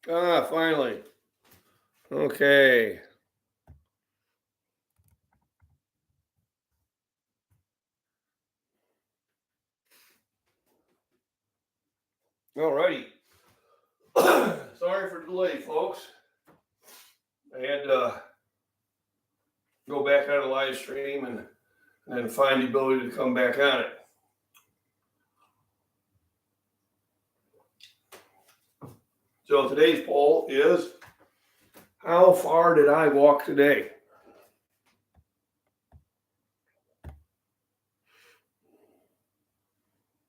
Finally. Okay. All righty. Sorry for the delay, folks. I had to go back on the live stream and then find the ability to come back on it. So today's poll is, how far did I walk today?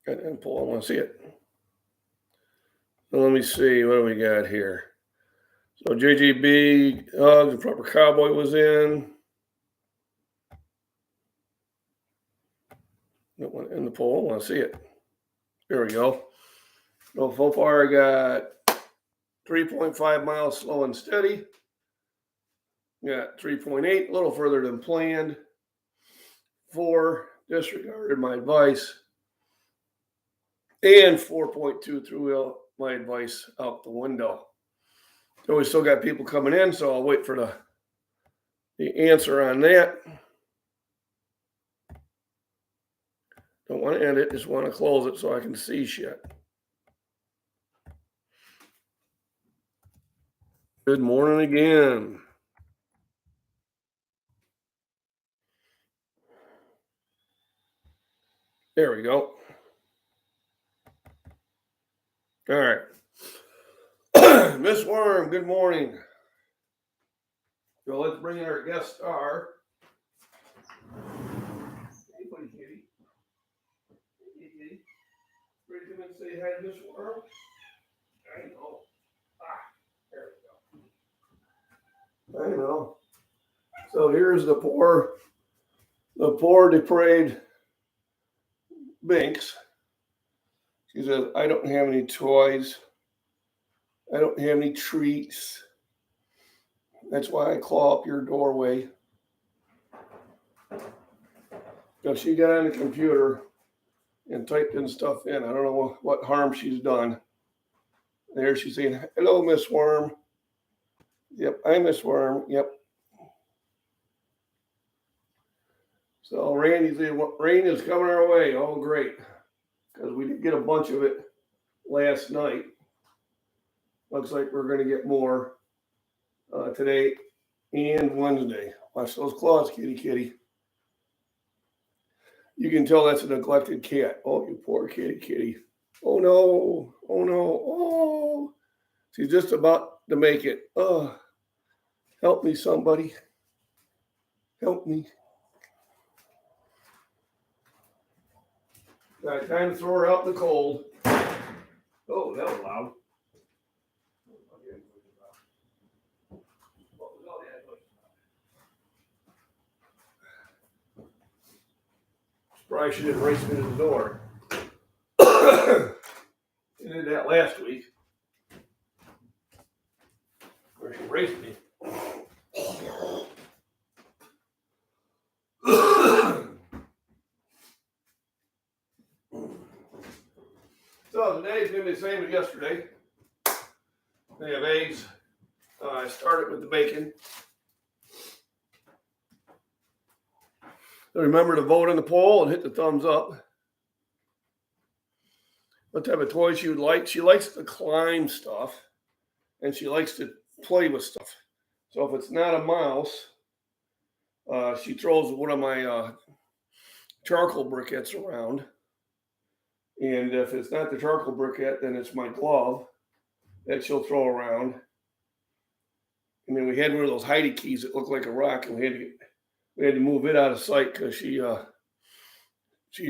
And poll, I want to see it. So let me see, what do we got here? So JGB, the proper cowboy was in. In the poll, I want to see it. There we go. So far I got 3.5 miles slow and steady. Got 3.8, a little further than planned. 4, disregarded my advice. And 4.2 threw my advice out the window. So we still got people coming in, so I'll wait for the answer on that. Don't want to end it, just want to close it so I can see shit. Good morning again. There we go. All right. Miss Worm, good morning. So let's bring in our guest star. Hey, buddy, kitty. Hey, kitty. Ready to come and say hi to Miss Worm? I know. There we go. I know. So here's the poor depraved Binx. She says, I don't have any toys. I don't have any treats. That's why I claw up your doorway. So she got on the computer and typed in stuff in. I don't know what harm she's done. There she's saying, hello, Miss Worm. Yep, I'm Miss Worm. Yep. So rain is coming our way. Oh, great. Because we did get a bunch of it last night. Looks like we're going to get more today and Wednesday. Watch those claws, kitty, kitty. You can tell that's a neglected cat. Oh, you poor kitty, kitty. Oh, no. Oh, no. Oh, she's just about to make it. Oh, help me, somebody. Help me. All right, time to throw her out in the cold. Oh, that was loud. Surprised she didn't race me to the door. She did that last week, where she raced me. So today's going to be the same as yesterday. We have eggs. I started with the bacon. So remember to vote in the poll and hit the thumbs up. What type of toy she would like? She likes to climb stuff, and she likes to play with stuff. So if it's not a mouse, she throws one of my charcoal briquettes around. And if it's not the charcoal briquette, then it's my glove that she'll throw around. And then we had one of those Heidi keys that looked like a rock, and we had to move it out of sight because she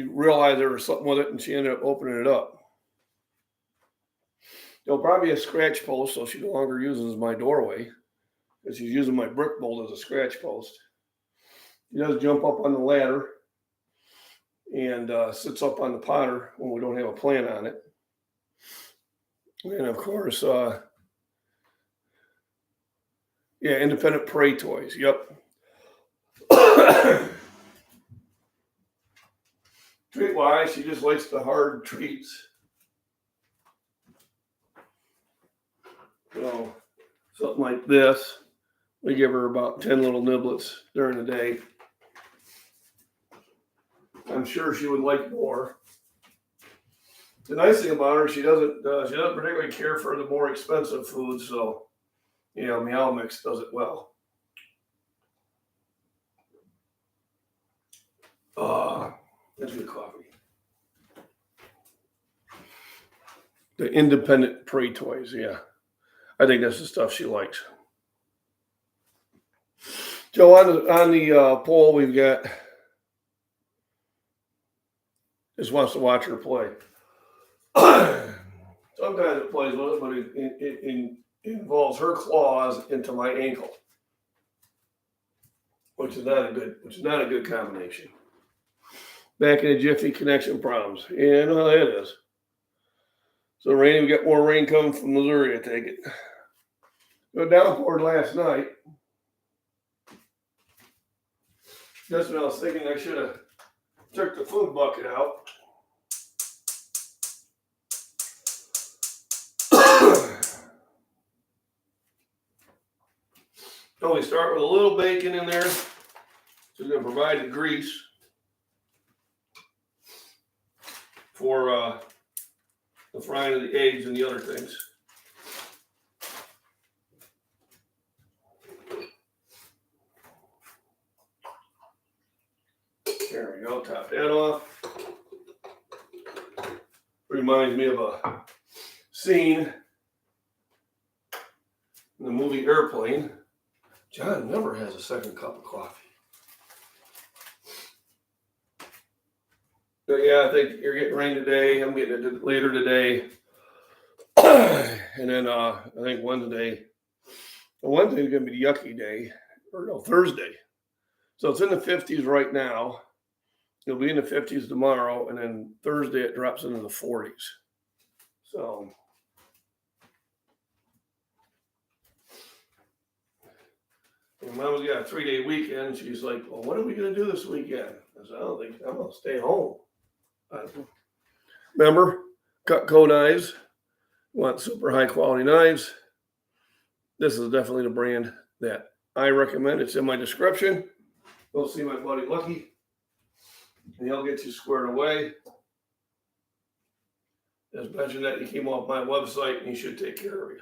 realized there was something with it, and she ended up opening it up. There'll probably be a scratch post, so she no longer uses my doorway because she's using my brick mold as a scratch post. She does jump up on the ladder and sits up on the potter when we don't have a plant on it. And of course, independent prey toys. Yep. Treat-wise, she just likes the hard treats. So something like this, we give her about 10 little niblets during the day. I'm sure she would like more. The nice thing about her, she doesn't particularly care for the more expensive foods, so Meow Mix does it well. That's good coffee. The independent prey toys, yeah. I think that's the stuff she likes. Joe, on the poll, we've got just wants to watch her play. Sometimes it plays with it, but it involves her claws into my ankle, which is not a good combination. Back in a jiffy, connection problems. Yeah, no, that is. So Randy, we got more rain coming from Missouri, I take it. It downpoured last night. Just when I was thinking I should have took the food bucket out. So we start with a little bacon in there. So we're going to provide the grease for the frying of the eggs and the other things. There we go, top that off. Reminds me of a scene in the movie Airplane. John never has a second cup of coffee. But yeah, I think you're getting rain today. I'm getting it later today. And then I think Wednesday's going to be the yucky day. Or no, Thursday. So it's in the 50s right now. It'll be in the 50s tomorrow. And then Thursday it drops into the 40s. So and Mama's got a 3-day weekend. She's like, well, what are we going to do this weekend? I said, I don't think I'm going to stay home. Remember, Cutco knives. You want super high quality knives. This is definitely the brand that I recommend. It's in my description. Go see my buddy Lucky, and he'll get you squared away. Just mention that you came off my website, and he should take care of you.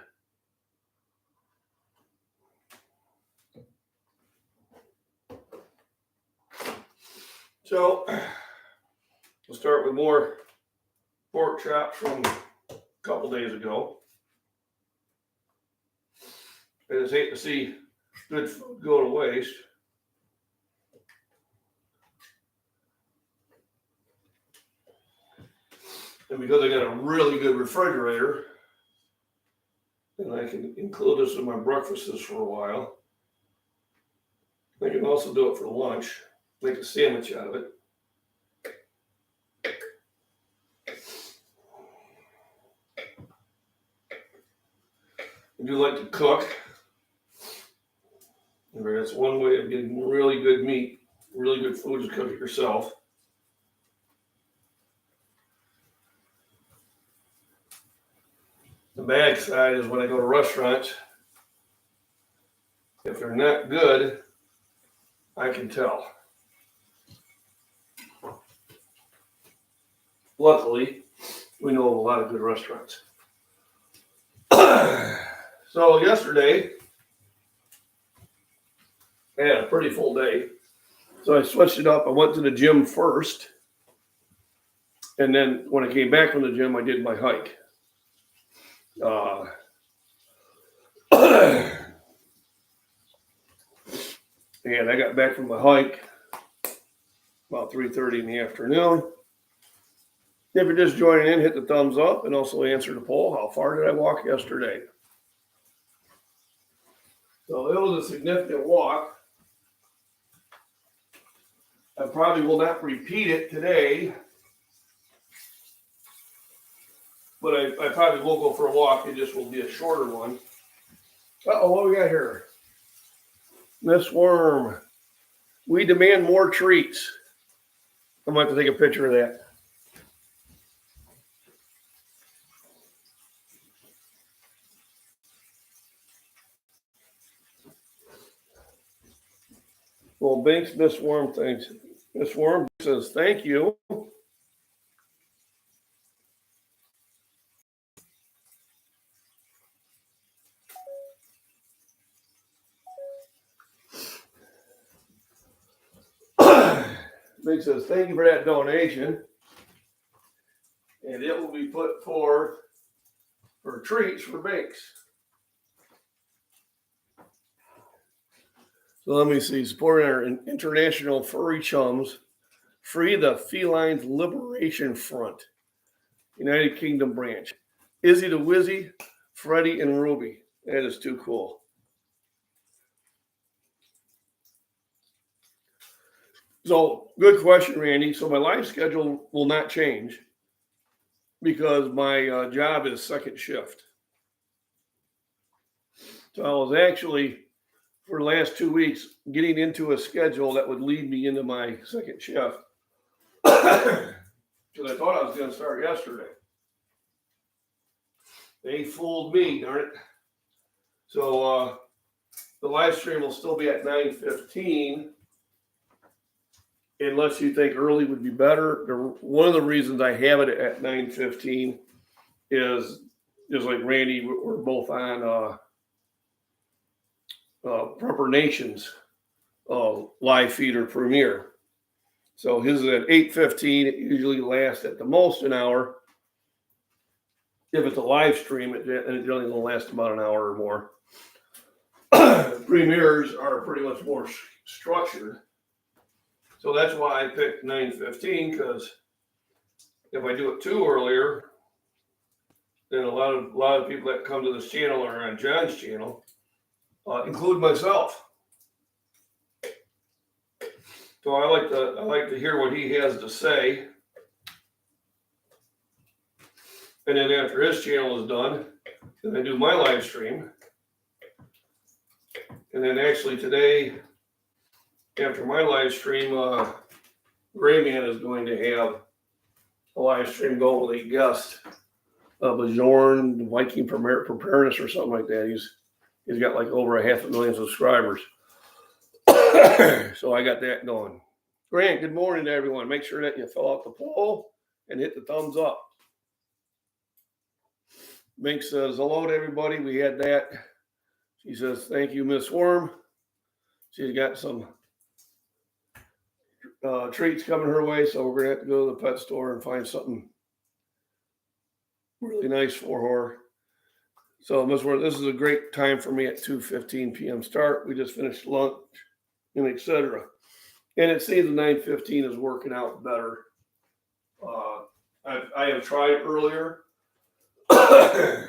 So we'll start with more pork chops from a couple days ago. I just hate to see good food go to waste. And because I got a really good refrigerator, and I can include this in my breakfasts for a while, I can also do it for lunch, make a sandwich out of it. I do like to cook. That's one way of getting really good meat, really good food is cook it yourself. The bad side is when I go to restaurants, if they're not good, I can tell. Luckily, we know of a lot of good restaurants. So yesterday, I had a pretty full day. So I switched it up. I went to the gym first. And then when I came back from the gym, I did my hike. And I got back from my hike about 3:30 in the afternoon. If you're just joining in, hit the thumbs up and also answer the poll. How far did I walk yesterday? So it was a significant walk. I probably will not repeat it today, but I probably will go for a walk. It just will be a shorter one. Uh-oh, what we got here? Miss Worm. We demand more treats. I'm going to have to take a picture of that. Well, Binx, Miss Worm thanks. Miss Worm says thank you. Binx says thank you for that donation, and it will be put forth for treats for Binx. So let me see. Supporting our international furry chums, Free the Felines Liberation Front, United Kingdom branch. Izzy the Wizzy, Freddie, and Ruby. That is too cool. So, good question, Randy. So, my life schedule will not change because my job is second shift. So, I was actually, for the last 2 weeks, getting into a schedule that would lead me into my second shift. Because I thought I was going to start yesterday. They fooled me, darn it. So, the live stream will still be at 9:15. Unless you think early would be better. One of the reasons I have it at 9:15 is just like Randy, we're both on Prepper Nation's live feed or premiere. So his is at 8:15. It usually lasts at the most an hour. If it's a live stream, it generally will last about an hour or more. Premieres are pretty much more structured. So that's why I picked 9:15, because if I do it too earlier, then a lot of people that come to this channel are on John's channel, include myself. So I like to hear what he has to say, and then after his channel is done, then I do my live stream, and then actually today, after my live stream, Grayman is going to have a live stream going with a guest, Bjorn Viking Preparedness or something like that. He's got like over 500,000 subscribers. So I got that going. Grant, good morning to everyone. Make sure that you fill out the poll and hit the thumbs up. Binx says hello to everybody. We had that. She says thank you, Miss Worm. She's got some treats coming her way, so we're gonna have to go to the pet store and find something really nice for her. So, Ms. Worm, this is a great time for me at 2:15 p.m. start. We just finished lunch and etc. And it seems 9:15 is working out better. I have tried earlier, and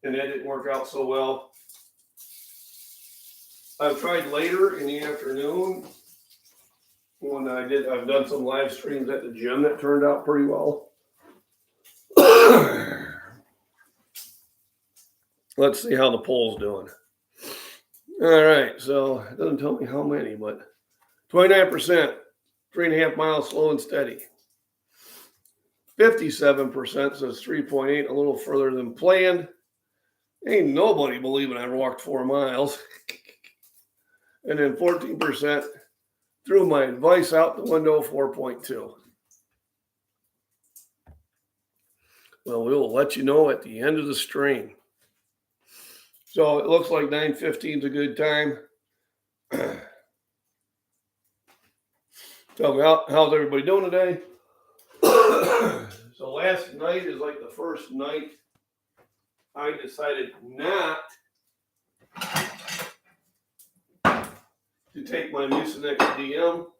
that didn't work out so well. I've tried later in the afternoon when I've done some live streams at the gym that turned out pretty well. Let's see how the poll's doing. All right, so it doesn't tell me how many, but 29%, 3.5 miles slow and steady. 57% says 3.8, a little further than planned. Ain't nobody believing I walked 4 miles. And then 14% threw my advice out the window, 4.2. Well, we'll let you know at the end of the stream. So it looks like 9:15 is a good time. Tell me, how's everybody doing today? So last night is like the first night I decided not to take my Mucinex DM.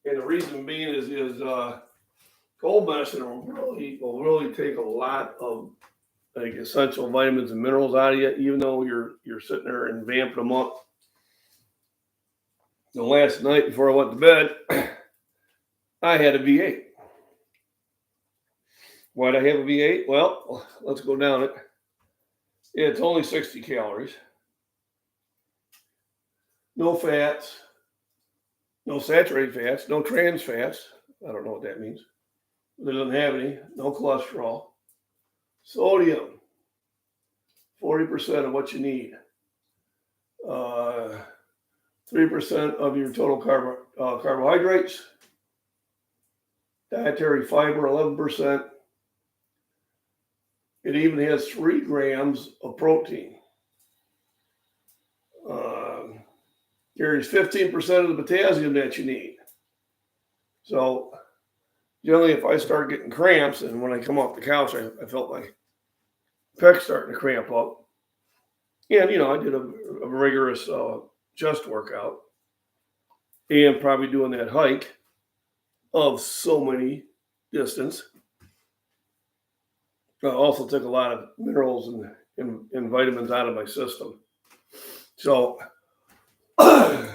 And the reason being is cold medicine will really take a lot of like essential vitamins and minerals out of you, even though you're sitting there and vamping them up. The last night before I went to bed, I had a V8. Why'd I have a V8? Well, let's go down it. It's only 60 calories. No fats. No saturated fats. No trans fats. I don't know what that means. It doesn't have any. No cholesterol. Sodium. 40% of what you need. 3% of your total carbohydrates. Dietary fiber, 11%. It even has 3 grams of protein. Carries 15% of the potassium that you need. So generally, if I start getting cramps, and when I come off the couch, I felt my pec starting to cramp up. And, I did a rigorous chest workout and probably doing that hike of so many distance. I also took a lot of minerals and vitamins out of my system. So, and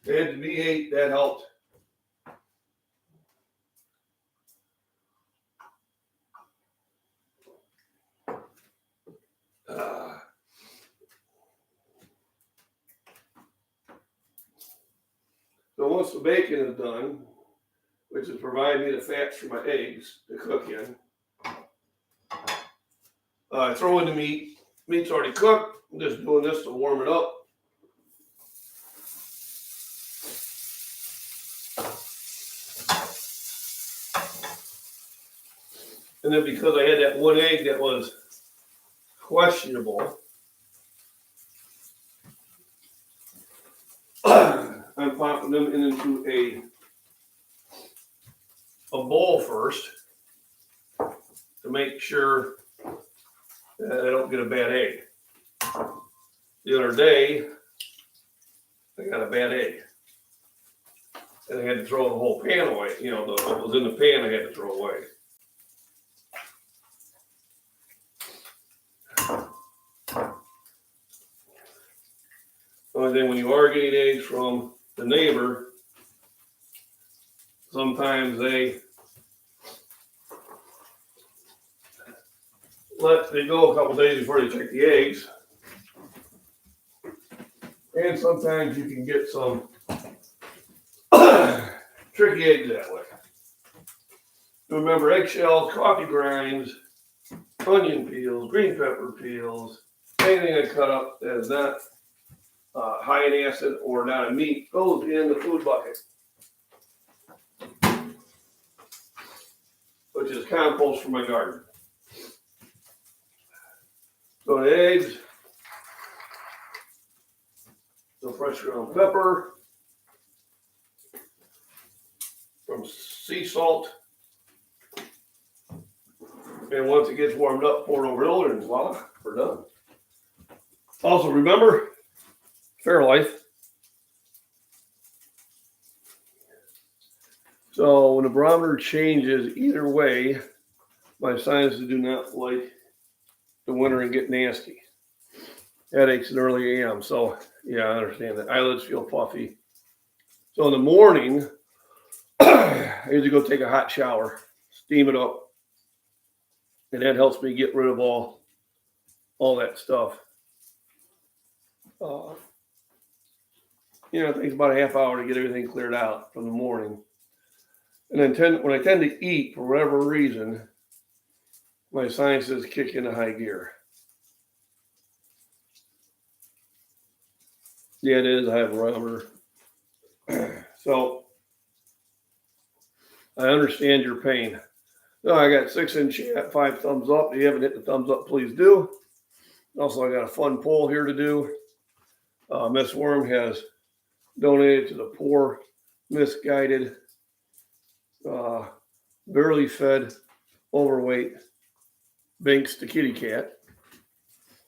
V8, that helped. So once the bacon is done, which is providing me the fats for my eggs to cook in, I throw in the meat. Meat's already cooked. I'm just doing this to warm it up. And then because I had that one egg that was questionable, I'm popping them into a bowl first to make sure that I don't get a bad egg. The other day, I got a bad egg. And I had to throw the whole pan away. What was in the pan, I had to throw away. Only thing, when you are getting eggs from the neighbor, sometimes they go a couple days before they check the eggs. And sometimes you can get some tricky eggs that way. Remember, eggshells, coffee grinds, onion peels, green pepper peels, anything I cut up that is not high in acid or not a meat goes in the food bucket, which is compost for my garden. So the eggs, some fresh ground pepper, some sea salt, and once it gets warmed up, pour it over it, and voila, we're done. Also, remember, Fairlife. So when the barometer changes either way, my sinuses do not like the winter and get nasty. Headaches in early AM. So yeah, I understand that. Eyelids feel puffy. So in the morning, I usually go take a hot shower, steam it up, and that helps me get rid of all that stuff. It takes about a half hour to get everything cleared out from the morning. And then when I tend to eat, for whatever reason, my sinuses kick into high gear. Yeah, it is. I have rubber. So I understand your pain. No, I got 6 in chat, 5 thumbs up. If you haven't hit the thumbs up, please do. Also, I got a fun poll here to do. Miss Worm has donated to the poor, misguided, barely fed, overweight Binx the kitty cat,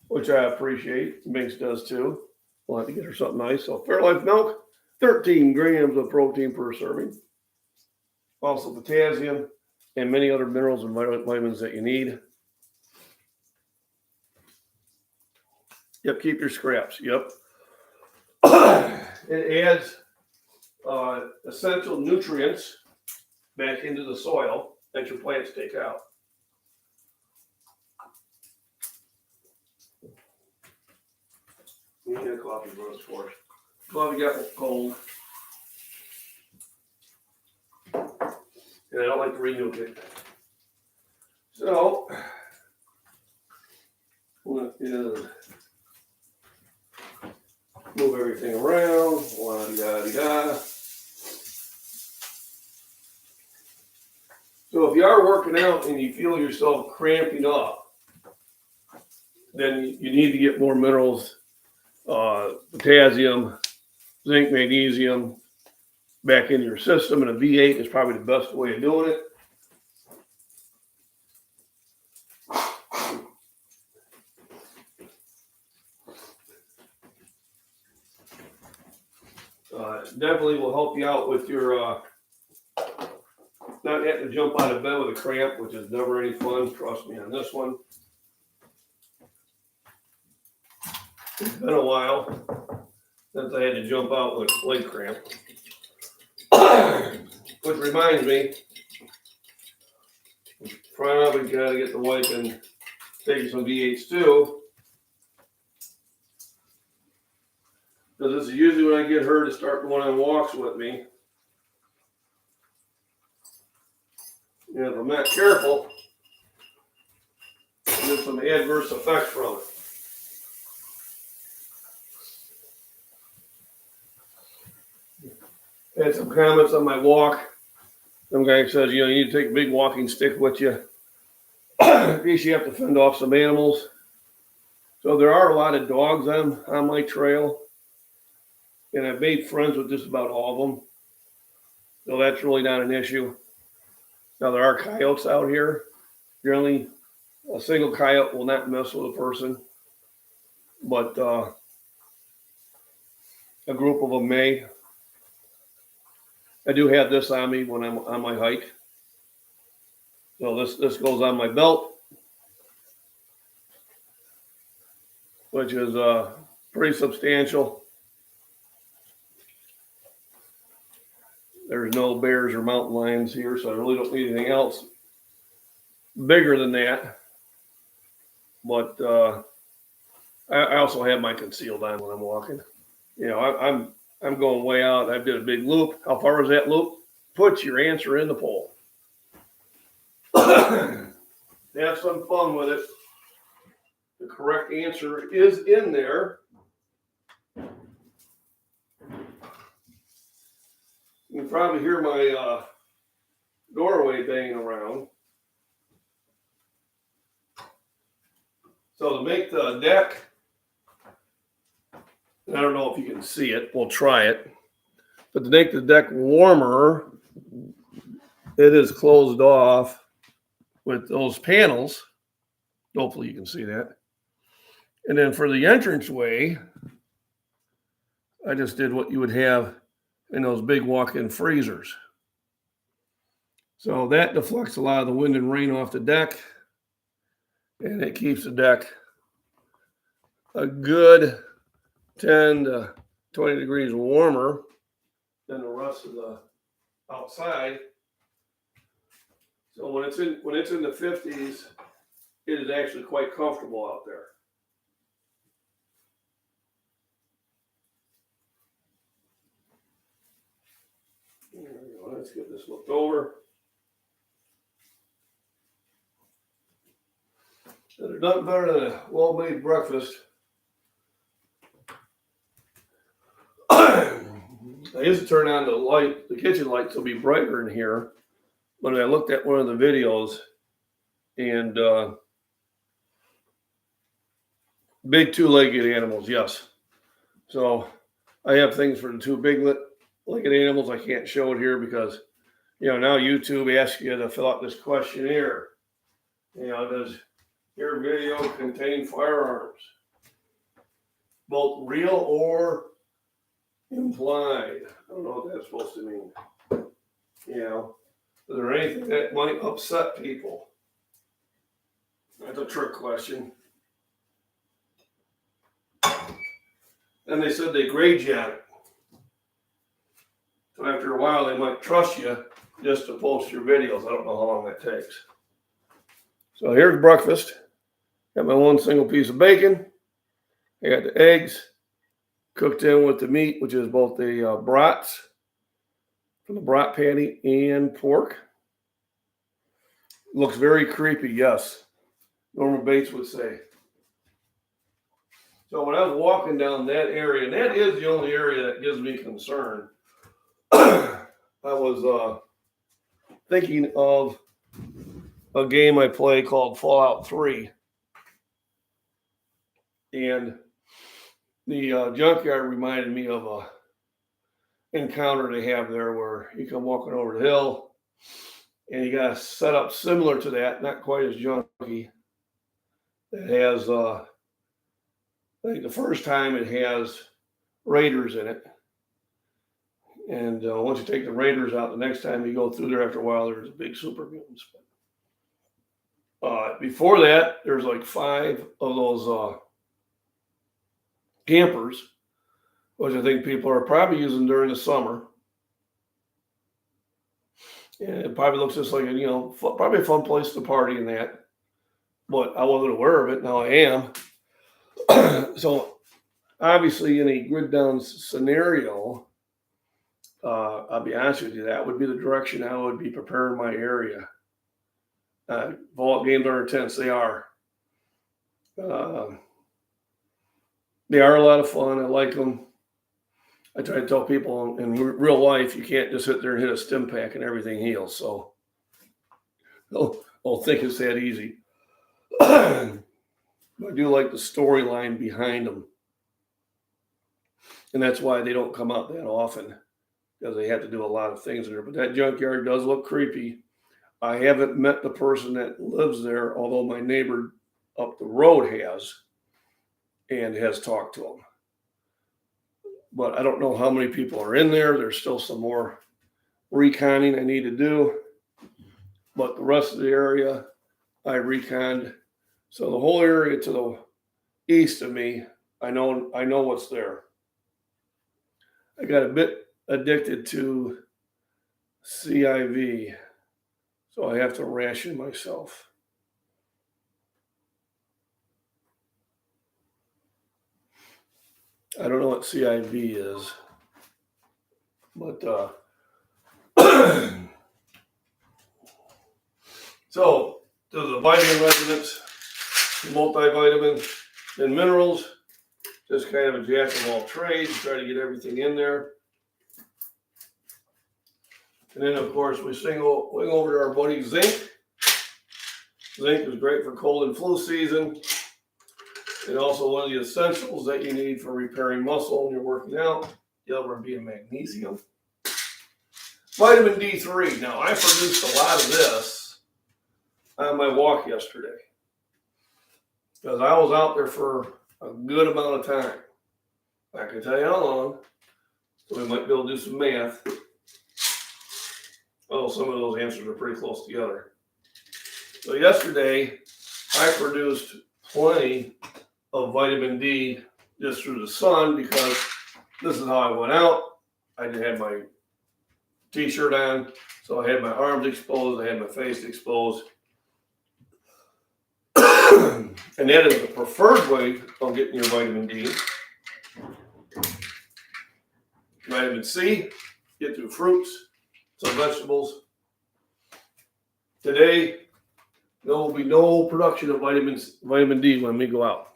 which I appreciate. Binx does too. We'll have to get her something nice. So Fairlife milk, 13 grams of protein per serving. Also potassium and many other minerals and vitamins that you need. Yep, keep your scraps. Yep. It adds essential nutrients back into the soil that your plants take out. We need a coffee roast for us. Coffee got cold. And I don't like to renuke it. So, what is move everything around. La-di-da-di-da. So if you are working out and you feel yourself cramping up, then you need to get more minerals, potassium, zinc, magnesium back into your system. And a V8 is probably the best way of doing it. Definitely will help you out with your not having to jump out of bed with a cramp, which is never any fun. Trust me on this one. It's been a while since I had to jump out with a leg cramp. Which reminds me, probably got to get the wife and take some V8s too. Because this is usually when I get her to start going on walks with me. And if I'm not careful, there's some adverse effects from it. I had some comments on my walk. Some guy says, you need to take a big walking stick with you in case you have to fend off some animals. So there are a lot of dogs on my trail. And I've made friends with just about all of them. So that's really not an issue. Now, there are coyotes out here. Generally, a single coyote will not mess with a person. But a group of them may. I do have this on me when I'm on my hike. So this goes on my belt, which is pretty substantial. There's no bears or mountain lions here, so I really don't need anything else bigger than that. But I also have my concealed on when I'm walking. I'm going way out. I did a big loop. How far was that loop? Put your answer in the poll. Have some fun with it. The correct answer is in there. You can probably hear my doorway banging around. So to make the deck, I don't know if you can see it. We'll try it. But to make the deck warmer, it is closed off with those panels. Hopefully you can see that. And then for the entranceway, I just did what you would have in those big walk-in freezers. So that deflects a lot of the wind and rain off the deck, and it keeps the deck a good 10 to 20 degrees warmer than the rest of the outside. So when it's in the 50s, it is actually quite comfortable out there. There we go. Let's get this looked over. There's nothing better than a well-made breakfast. I used to turn on the kitchen light to be brighter in here, but I looked at one of the videos, and big two-legged animals, yes. So I have things for the two big-legged animals. I can't show it here because, now YouTube asks you to fill out this questionnaire. Does your video contain firearms? Both real or implied. I don't know what that's supposed to mean. Is there anything that might upset people? That's a trick question. And they said they grade you on it. So after a while, they might trust you just to post your videos. I don't know how long that takes. So here's breakfast. Got my one single piece of bacon. I got the eggs cooked in with the meat, which is both the brats from the brat patty and pork. Looks very creepy, yes. Norman Bates would say. So when I was walking down that area, and that is the only area that gives me concern, I was thinking of a game I play called Fallout 3. And the junkyard reminded me of a encounter they have there where you come walking over the hill and you got a setup similar to that, not quite as junky. It has, I think the first time it has raiders in it. And once you take the raiders out, the next time you go through there after a while, there's big super mutants. Before that, there's like 5 of those campers, which I think people are probably using during the summer. And it probably looks just like probably a fun place to party and that. But I wasn't aware of it. Now I am. So obviously, in a grid down scenario, I'll be honest with you, that would be the direction I would be preparing my area. Vault games are intense. They are. They are a lot of fun. I like them. I try to tell people in real life, you can't just sit there and hit a stim pack and everything heals. So don't think it's that easy. I do like the storyline behind them. And that's why they don't come out that often, because they have to do a lot of things there. But that junkyard does look creepy. I haven't met the person that lives there, although my neighbor up the road has, and has talked to him. But I don't know how many people are in there. There's still some more reconning I need to do. But the rest of the area, I reconned. So the whole area to the east of me, I know what's there. I got a bit addicted to CIV, so I have to ration myself. I don't know what CIV is, but so there's the vitamin regiments, multivitamins, and minerals. Just kind of a jack of all trades, try to get everything in there. And then, of course, we swing over to our buddy Zinc. Zinc is great for cold and flu season. And also one of the essentials that you need for repairing muscle when you're working out, L B and magnesium. Vitamin D3. Now, I produced a lot of this on my walk yesterday, because I was out there for a good amount of time. I can tell you how long, so we might be able to do some math. Oh, some of those answers are pretty close together. So yesterday, I produced plenty of vitamin D just through the sun, because this is how I went out. I didn't have my t-shirt on, so I had my arms exposed, I had my face exposed. And that is the preferred way of getting your vitamin D. Vitamin C, get through fruits, some vegetables. Today, there will be no production of vitamin D when we go out.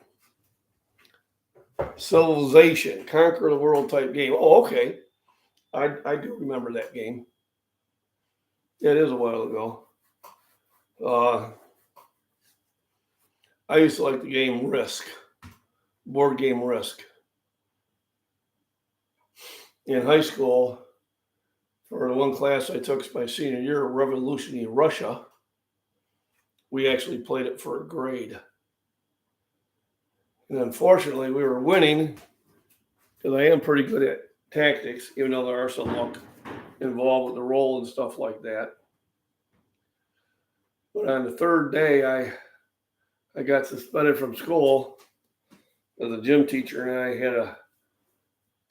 Civilization, Conquer the World type game. Oh, okay. I do remember that game. It is a while ago. I used to like the game Risk, board game Risk. In high school, for the one class I took my senior year, Revolutionary Russia, we actually played it for a grade. And unfortunately, we were winning, because I am pretty good at tactics, even though there are some luck involved with the roll and stuff like that. But on the third day, I got suspended from school, because the gym teacher and I had a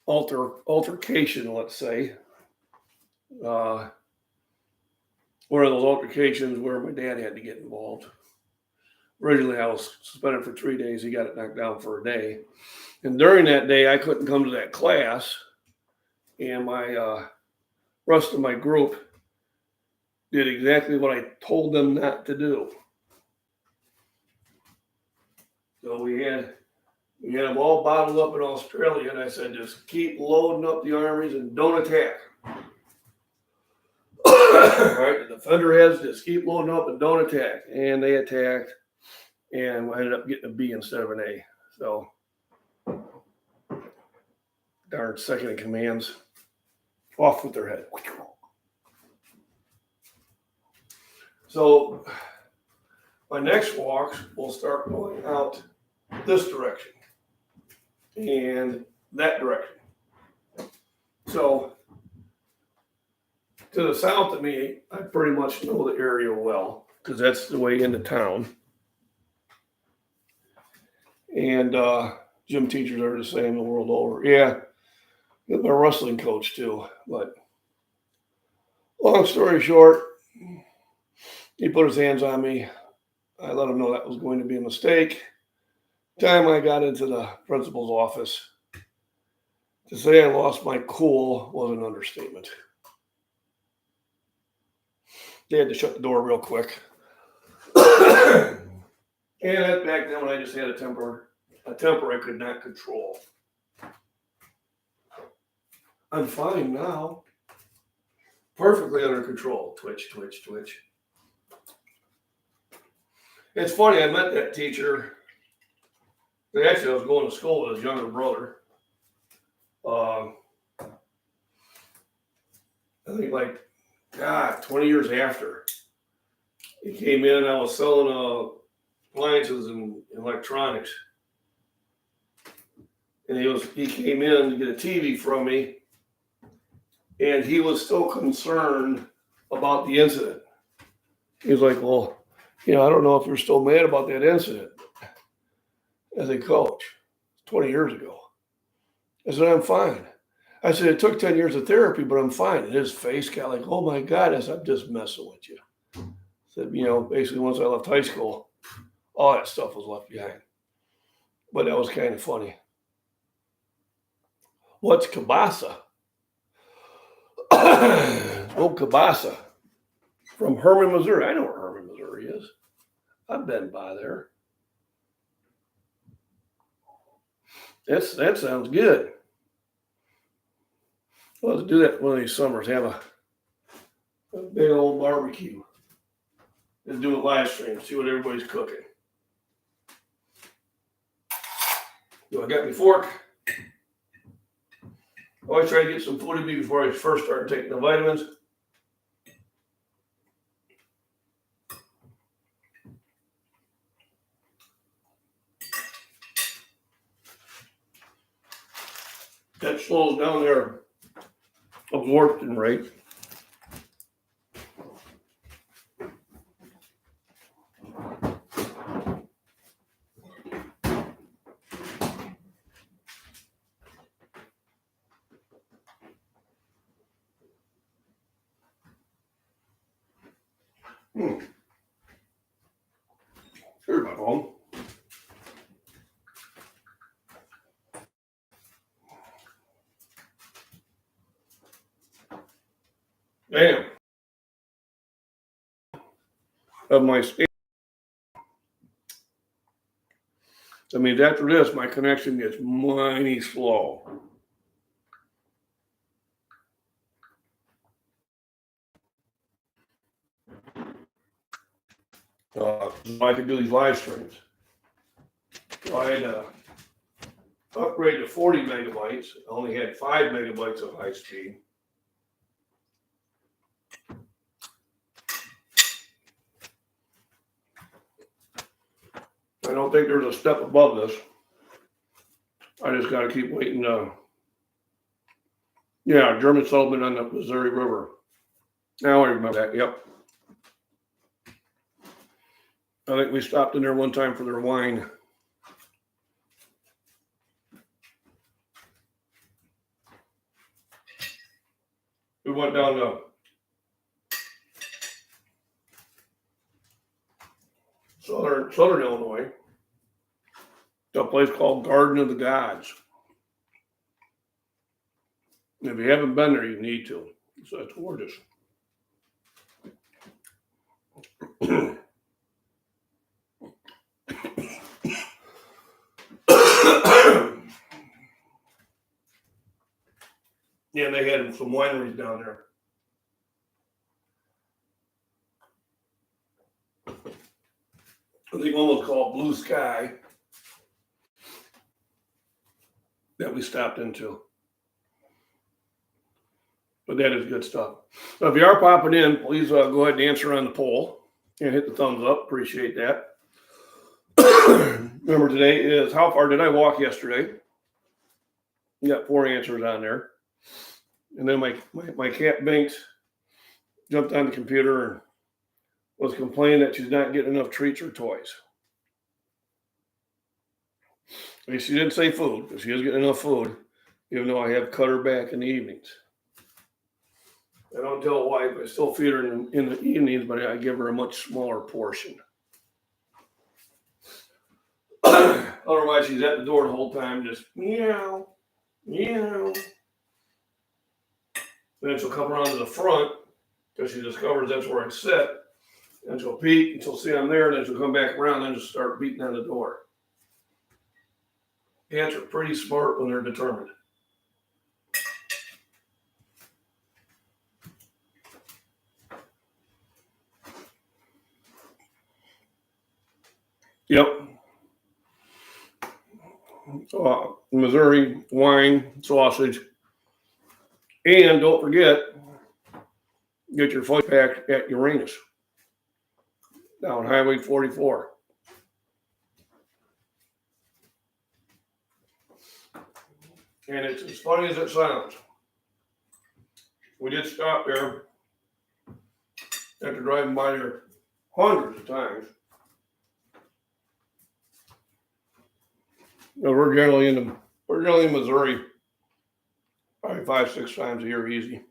altercation, let's say. One of those altercations where my dad had to get involved. Originally, I was suspended for 3 days. He got it knocked down for a day. And during that day, I couldn't come to that class. And my rest of my group did exactly what I told them not to do. So we had We had them all bottled up in Australia, and I said, just keep loading up the armies and don't attack. All right, the defender has just keep loading up and don't attack. And they attacked, and I ended up getting a B instead of an A. So, darn second in commands, off with their head. So, my next walks will start going out this direction and that direction. So, to the south of me, I pretty much know the area well because that's the way into town. And gym teachers are the same the world over. Yeah, I'm a wrestling coach too. But long story short, he put his hands on me. I let him know that was going to be a mistake. Time I got into the principal's office, to say I lost my cool was an understatement. They had to shut the door real quick. And back then when I just had a temper I could not control. I'm fine now. Perfectly under control. Twitch, twitch, twitch. It's funny, I met that teacher. Actually, I was going to school with his younger brother. I think 20 years after. He came in, I was selling appliances and electronics. And he came in to get a TV from me. And he was still concerned about the incident. He was like, well, I don't know if you're still mad about that incident. As a coach, 20 years ago. I said, I'm fine. I said, it took 10 years of therapy, but I'm fine. And his face got like, oh my God, I said, I'm just messing with you. I said, basically once I left high school, all that stuff was left behind. But that was kind of funny. What's kielbasa? Oh, kielbasa. From Herman, Missouri. I know where Herman, Missouri is. I've been by there. That sounds good. Well, let's do that one of these summers. Have a big old barbecue. Let's do a live stream. See what everybody's cooking. Do I got my fork? Always try to get some food in me before I first start taking the vitamins. That slows down their absorption rate. Here's my home. Damn. Of my state. That means after this, my connection gets mighty slow. So I could do these live streams. So I had to upgrade to 40 megabytes. I only had 5 megabytes of high speed. I don't think there's a step above this. I just got to keep waiting. German settlement on the Missouri River. Now I remember that. Yep. I think we stopped in there one time for their wine. We went down to Southern Illinois, to a place called Garden of the Gods. If you haven't been there, you need to. So it's gorgeous. Yeah, they had some wineries down there. I think one was called Blue Sky that we stopped into. But that is good stuff. So if you are popping in, please go ahead and answer on the poll and hit the thumbs up. Appreciate that. Remember, today is how far did I walk yesterday? You got 4 answers on there. And then my cat Binx jumped on the computer and was complaining that she's not getting enough treats or toys. I mean, she didn't say food, because she is getting enough food, even though I have cut her back in the evenings. I don't tell why, but I still feed her in the evenings, but I give her a much smaller portion. Otherwise, she's at the door the whole time, just meow, meow. Then she'll come around to the front because she discovers that's where I sit. And she'll peek and she'll see I'm there. And then she'll come back around and just start beating on the door. Cats are pretty smart when they're determined. Yep. Missouri wine, sausage. And don't forget, get your flight pack at Uranus down Highway 44. And it's as funny as it sounds. We did stop there after driving by there hundreds of times. You know, we're generally in Missouri probably 5-6 times a year easy.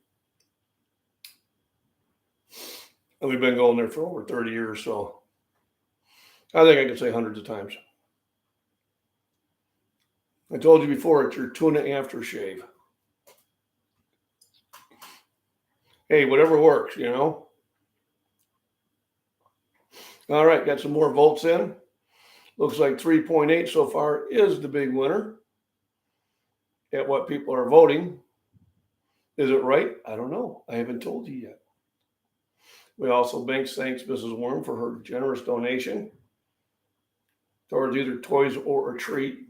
And we've been going there for over 30 years, so I think I could say hundreds of times. I told you before, it's your tuna aftershave. Hey, whatever works, you know. All right, got some more votes in. Looks like 3.8 so far is the big winner at what people are voting. Is it right? I don't know. I haven't told you yet. We also thanks Mrs. Worm for her generous donation towards either toys or a treat.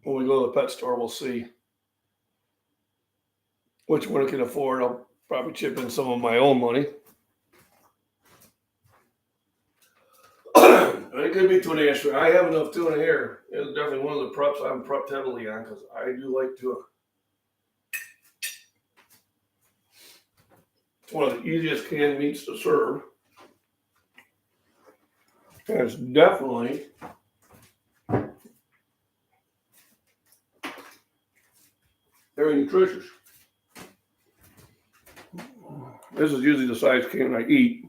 When we go to the pet store, we'll see which one I can afford. I'll probably chip in some of my own money. It could be tuna yesterday. I have enough tuna here. It's definitely one of the preps I'm prepped heavily on because I do like tuna. It's one of the easiest canned meats to serve. And it's definitely very nutritious. This is usually the size can I eat.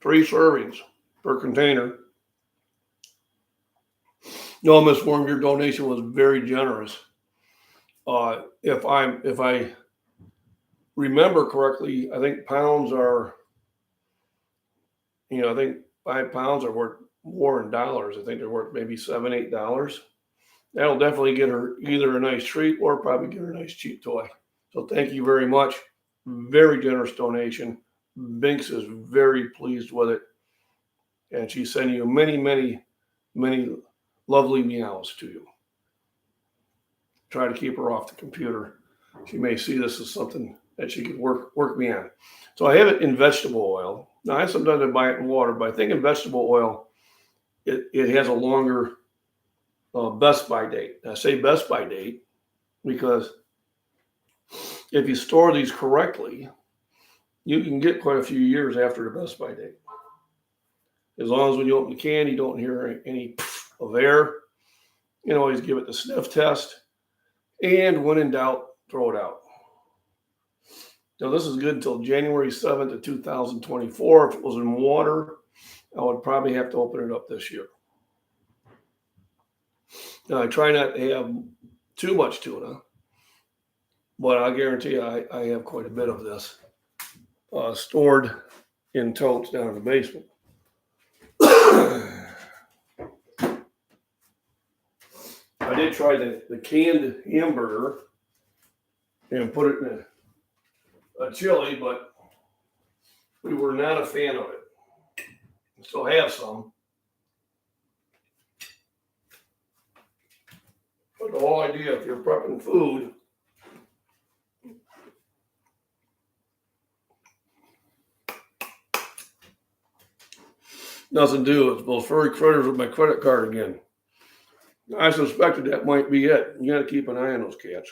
Three servings per container. No, Miss Worm, your donation was very generous. If I remember correctly, I think pounds are, I think 5 pounds are worth more in dollars. I think they're worth maybe $7, $8. That'll definitely get her either a nice treat or probably get her a nice cheap toy. So thank you very much. Very generous donation. Binx is very pleased with it. And she's sending you many, many, many lovely meows to you. Try to keep her off the computer. She may see this as something that she could work me on. So I have it in vegetable oil. Now, I sometimes buy it in water, but I think in vegetable oil, it has a longer best by date. I say best by date because if you store these correctly, you can get quite a few years after the best by date. As long as when you open the can, you don't hear any of air. You can always give it the sniff test. And when in doubt, throw it out. Now, this is good until January 7th of 2024. If it was in water, I would probably have to open it up this year. Now, I try not to have too much tuna, but I guarantee you I have quite a bit of this stored in totes down in the basement. I did try the canned hamburger and put it in a chili, but we were not a fan of it. Still have some. But the whole idea, if you're prepping food, nothing to do with those furry critters with my credit card again. I suspected that might be it. You got to keep an eye on those cats.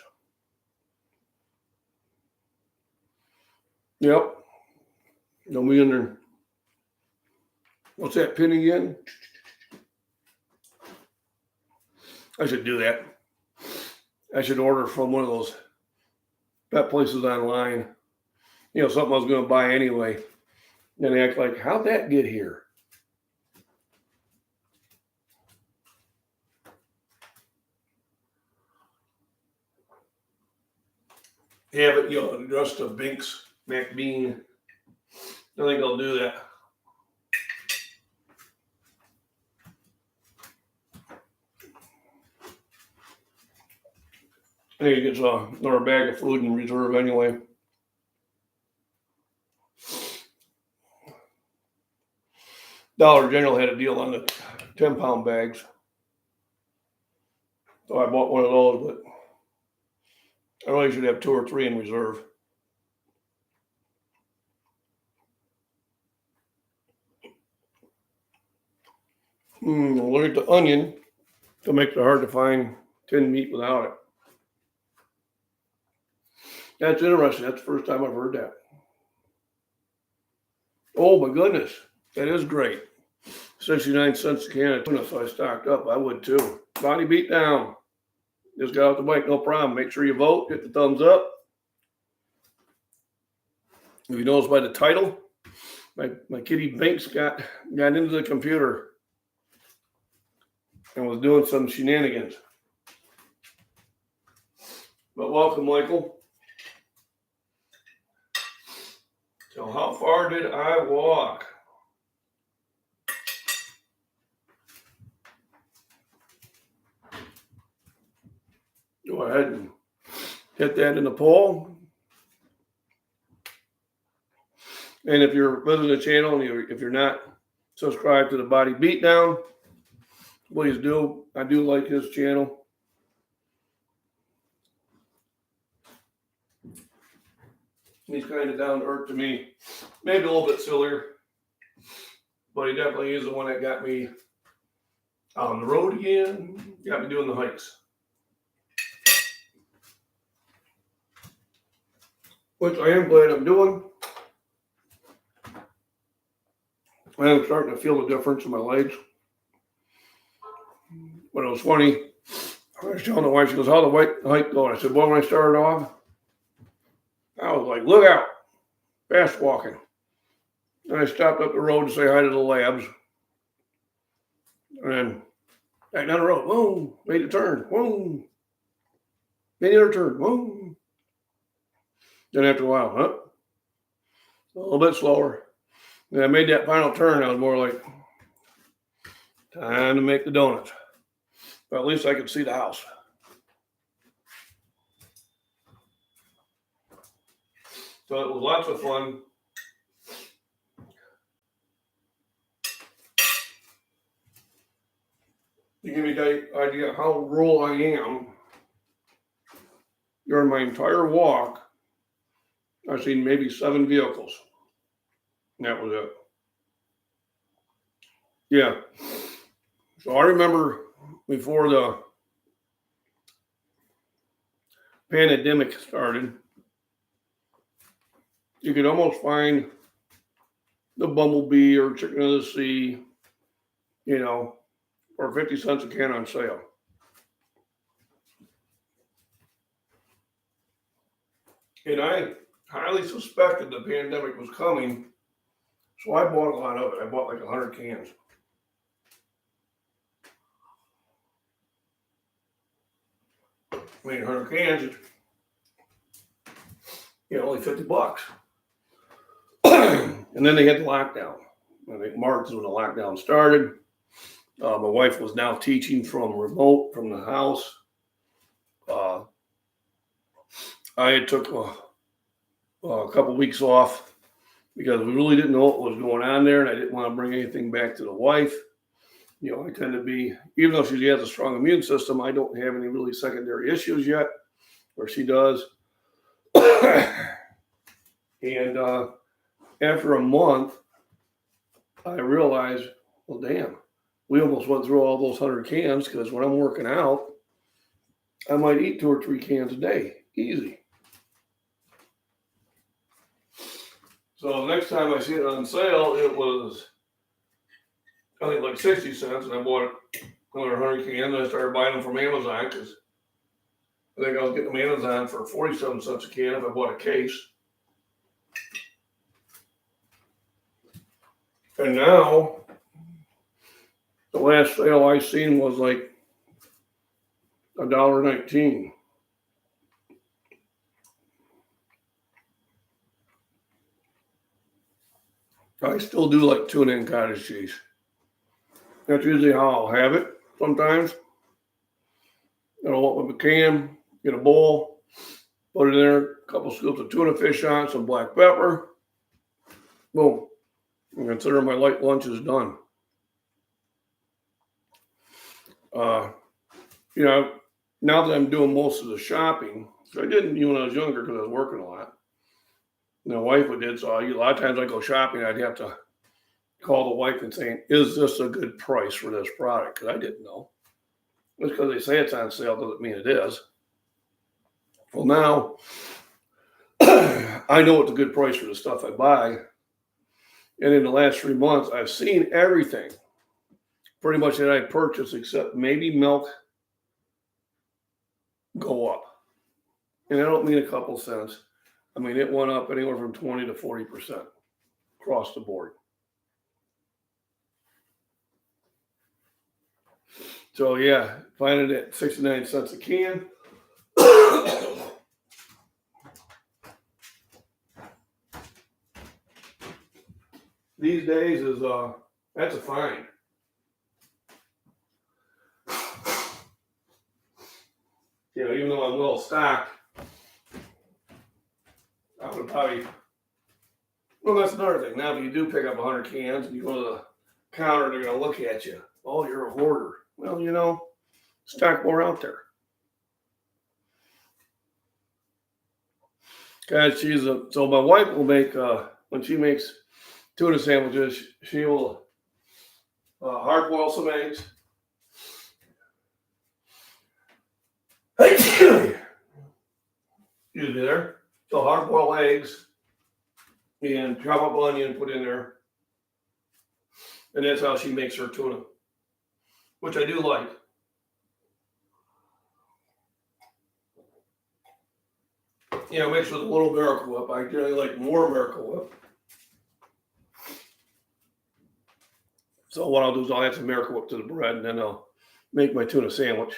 Yep. Don't be in there. What's that pin again? I should do that. I should order from one of those pet places online. You know, something I was going to buy anyway. And they act like, how'd that get here? Have it, you know, just a Binx McBean. I think I'll do that. I think it gets another bag of food in reserve anyway. Dollar General had a deal on the 10-pound bags. So I bought one of those, but I really should have 2 or 3 in reserve. Look at the onion to make it hard to find tinned meat without it. That's interesting. That's the first time I've heard that. Oh my goodness, that is great. 69 cents a can of tuna, so I stocked up. I would too. Body beat down. Just got out the bike, no problem. Make sure you vote. Hit the thumbs up. If you notice by the title, my kitty Binx got into the computer and was doing some shenanigans. But welcome, Michael. So how far did I walk? Go ahead and hit that in the poll. And if you're visiting the channel and if you're not subscribed to the Body Beatdown, please do. I do like his channel. He's kind of down to earth to me. Maybe a little bit sillier. But he definitely is the one that got me on the road again. Got me doing the hikes. Which I am glad I'm doing. I am starting to feel the difference in my legs. But it was funny. I was telling the wife, she goes, how'd the hike go? I said, well, when I started off, I was like, look out, fast walking. And I stopped up the road to say hi to the labs. And then back down the road, boom, made a turn, boom. Made another turn, boom. Then after a while, a little bit slower. And I made that final turn, I was more like, time to make the donuts. But at least I could see the house. So it was lots of fun. To give me the idea how rural I am, during my entire walk, I've seen maybe 7 vehicles. And that was it. Yeah. So I remember before the pandemic started, you could almost find the bumblebee or chicken of the sea, you know, for 50 cents a can on sale. And I highly suspected the pandemic was coming, so I bought a lot of it. I bought like 100 cans. I mean, 100 cans, you know, only $50. And then they had the lockdown. I think March is when the lockdown started. My wife was now teaching from remote from the house. I took a couple weeks off because we really didn't know what was going on there, and I didn't want to bring anything back to the wife. You know, I tend to be, even though she has a strong immune system, I don't have any really secondary issues yet, where she does. And after a month, I realized, well, damn, we almost went through all those 100 cans because when I'm working out, I might eat 2 or 3 cans a day, easy. So the next time I see it on sale, it was, I think, like 60 cents, and I bought another 100 cans, and I started buying them from Amazon because I think I was getting them Amazon for 47 cents a can if I bought a case. And now, the last sale I seen was like $1.19. I still do like tuna and cottage cheese. That's usually how I'll have it sometimes. I'll open a can, get a bowl, put it in there, a couple scoops of tuna fish on, some black pepper. Boom. And consider my light lunch is done. You know, now that I'm doing most of the shopping, I didn't even when I was younger because I was working a lot. My wife did, so a lot of times I go shopping, I'd have to call the wife and saying, is this a good price for this product? Because I didn't know. Just because they say it's on sale doesn't mean it is. Well, now I know it's a good price for the stuff I buy. And in the last 3 months, I've seen everything pretty much that I purchased except maybe milk go up. And I don't mean a couple cents. I mean, it went up anywhere from 20 to 40% across the board. So yeah, finding it at 69 cents a can. These days is that's a find. You know, even though I'm well stocked, I would probably. Well, that's another thing. Now, if you do pick up 100 cans and you go to the counter, they're going to look at you. Oh, you're a hoarder. Well, you know, stock more out there. God, so my wife will make when she makes tuna sandwiches, she will hard boil some eggs. Excuse me there. So hard boil eggs and chop up onion and put in there. And that's how she makes her tuna, which I do like. You know, mixed with a little Miracle Whip. I generally like more Miracle Whip. So what I'll do is I'll add some Miracle Whip to the bread, and then I'll make my tuna sandwich.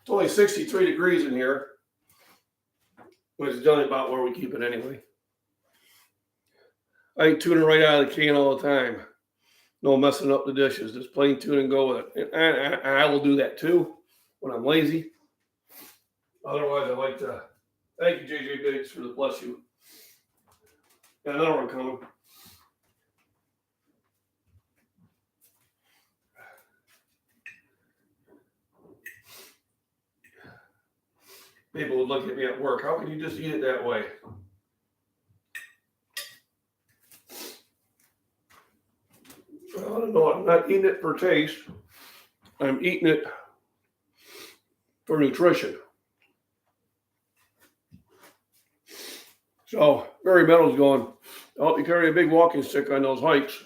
It's only 63 degrees in here, which is generally about where we keep it anyway. I eat tuna right out of the can all the time. No messing up the dishes. Just plain tuna and go with it. And I will do that too when I'm lazy. Otherwise, I like to. Thank you, JJ Binx, for the bless you. Got another one coming. People would look at me at work. How can you just eat it that way? Well, I don't know. I'm not eating it for taste. I'm eating it for nutrition. So, Barry Meadows going, I hope you carry a big walking stick on those hikes.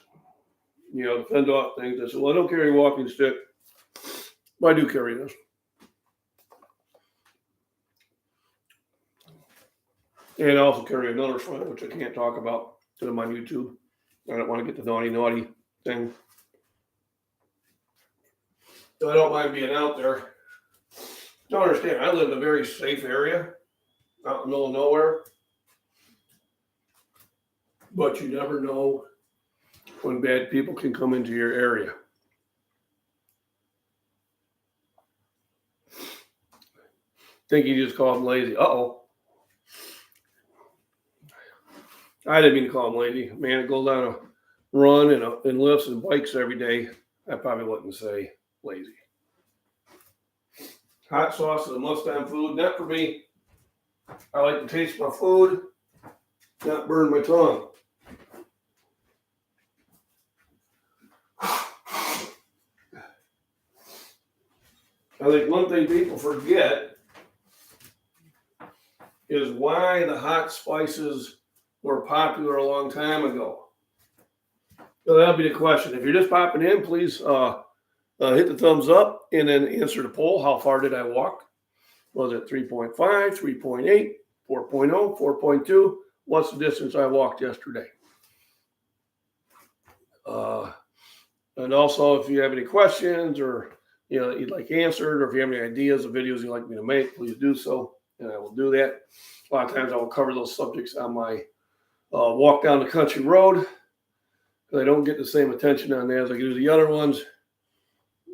You know, to fend off things. I said, well, I don't carry a walking stick, but I do carry this. And I also carry another friend, which I can't talk about because I'm on YouTube. I don't want to get the naughty thing. So I don't mind being out there. Don't understand, I live in a very safe area, out in the middle of nowhere. But you never know when bad people can come into your area. Think you just called him lazy. Uh-oh. I didn't mean to call him lazy. Man, it goes on a run and lifts and bikes every day. I probably wouldn't say lazy. Hot sauce is a must-have food. Not for me. I like to taste my food, not burn my tongue. I think one thing people forget is why the hot spices were popular a long time ago. So that'll be the question. If you're just popping in, please hit the thumbs up and then answer the poll. How far did I walk? Was it 3.5, 3.8, 4.0, 4.2? What's the distance I walked yesterday? And also, if you have any questions or you'd like answered, or if you have any ideas of videos you'd like me to make, please do so, and I will do that. A lot of times I will cover those subjects on my walk down the country road, because I don't get the same attention on that as I do the other ones.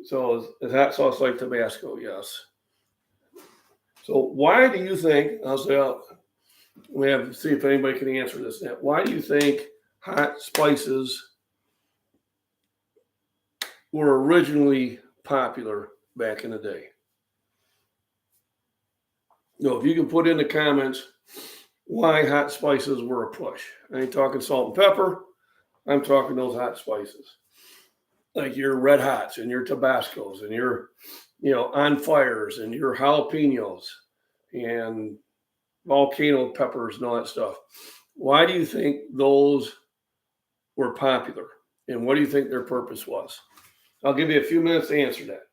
So is hot sauce like Tabasco? Yes. So why do you think, I'll say, we have to see if anybody can answer this now. Why do you think hot spices were originally popular back in the day? If you can put in the comments why hot spices were a push. I ain't talking salt and pepper. I'm talking those hot spices. Like your red hots and your Tabascos and your, on fires and your jalapenos and volcano peppers and all that stuff. Why do you think those were popular? And what do you think their purpose was? I'll give you a few minutes to answer that.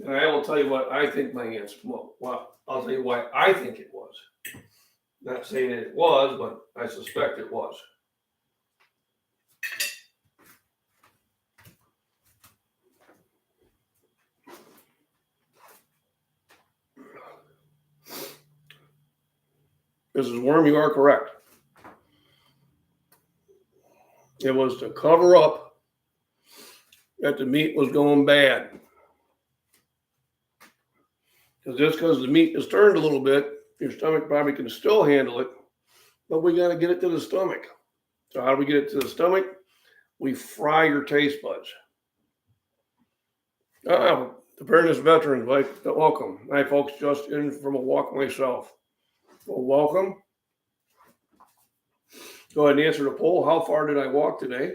And I will tell you what I think my answer was. Well, I'll tell you why I think it was. Not saying that it was, but I suspect it was. Mrs. Worm, you are correct. It was to cover up that the meat was going bad. Because just because the meat is turned a little bit, your stomach probably can still handle it, but we got to get it to the stomach. So how do we get it to the stomach? We fry your taste buds. The Preparedness Veterans, welcome. Hi, folks, just in from a walk myself. Well, welcome. Go ahead and answer the poll. How far did I walk today?